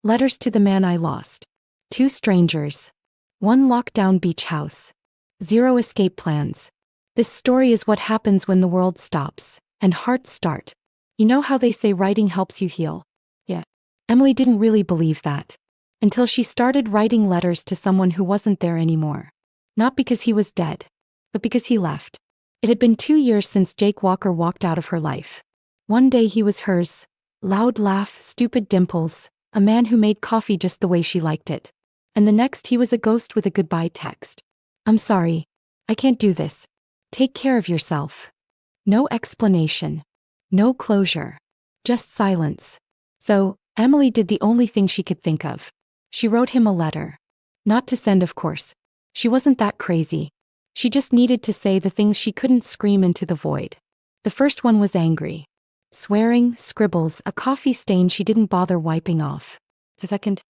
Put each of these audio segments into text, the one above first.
Letters to the man I lost. 2 strangers. 1 lockdown beach house. 0 escape plans. This story is what happens when the world stops and hearts start. You know how they say writing helps you heal? Yeah. Emily didn't really believe that until she started writing letters to someone who wasn't there anymore. Not because he was dead, but because he left. It had been 2 years since Jake Walker walked out of her life. One day he was hers. Loud laugh, stupid dimples, a man who made coffee just the way she liked it. And the next he was a ghost with a goodbye text. I'm sorry. I can't do this. Take care of yourself. No explanation. No closure. Just silence. So, Emily did the only thing she could think of. She wrote him a letter. Not to send, of course. She wasn't that crazy. She just needed to say the things she couldn't scream into the void. The first one was angry. Swearing, scribbles, a coffee stain she didn't bother wiping off. The second,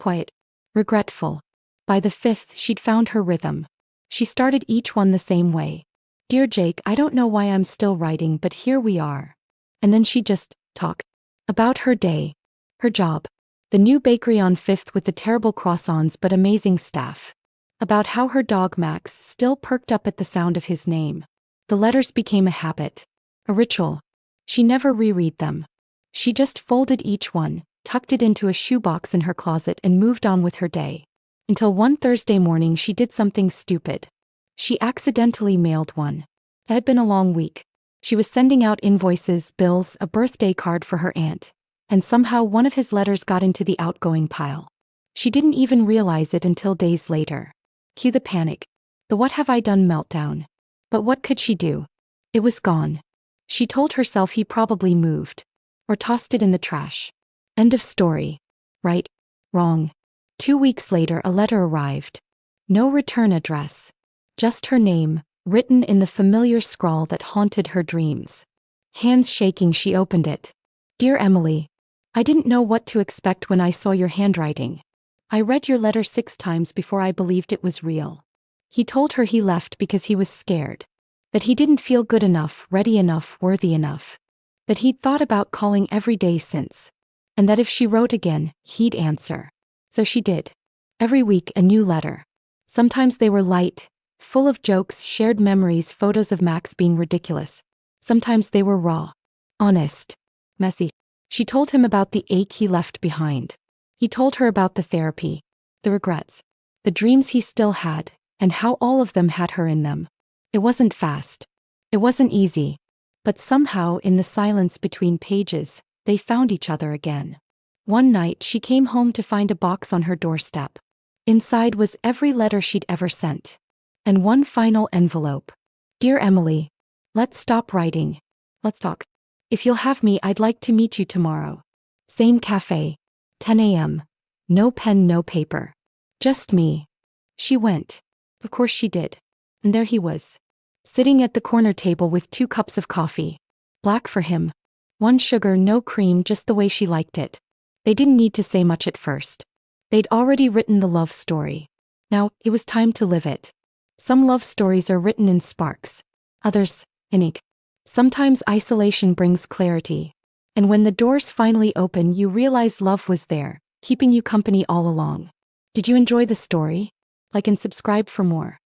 quiet. Regretful. By the 5th, she'd found her rhythm. She started each one the same way. Dear Jake, I don't know why I'm still writing, but here we are. And then she'd just talk. About her day. Her job. The new bakery on 5th with the terrible croissants but amazing staff. About how her dog Max still perked up at the sound of his name. The letters became a habit. A ritual. She never reread them. She just folded each one, tucked it into a shoebox in her closet and moved on with her day. Until one Thursday morning she did something stupid. She accidentally mailed one. It had been a long week. She was sending out invoices, bills, a birthday card for her aunt. And somehow one of his letters got into the outgoing pile. She didn't even realize it until days later. Cue the panic. The what have I done meltdown. But what could she do? It was gone. She told herself he probably moved. Or tossed it in the trash. End of story. Right? Wrong. 2 weeks later a letter arrived. No return address. Just her name, written in the familiar scrawl that haunted her dreams. Hands shaking she opened it. Dear Emily, I didn't know what to expect when I saw your handwriting. I read your letter 6 times before I believed it was real. He told her he left because he was scared. That he didn't feel good enough, ready enough, worthy enough. That he'd thought about calling every day since. And that if she wrote again, he'd answer. So she did. Every week a new letter. Sometimes they were light, full of jokes, shared memories, photos of Max being ridiculous. Sometimes they were raw, honest, messy. She told him about the ache he left behind. He told her about the therapy, the regrets, the dreams he still had, and how all of them had her in them. It wasn't fast. It wasn't easy. But somehow, in the silence between pages, they found each other again. One night she came home to find a box on her doorstep. Inside was every letter she'd ever sent. And one final envelope. Dear Emily, let's stop writing. Let's talk. If you'll have me, I'd like to meet you tomorrow. Same cafe. 10 a.m. No pen, no paper. Just me. She went. Of course she did. And there he was. Sitting at the corner table with 2 cups of coffee. Black for him. 1 sugar, no cream, just the way she liked it. They didn't need to say much at first. They'd already written the love story. Now, it was time to live it. Some love stories are written in sparks. Others, in ink. Sometimes isolation brings clarity. And when the doors finally open, you realize love was there, keeping you company all along. Did you enjoy the story? Like and subscribe for more.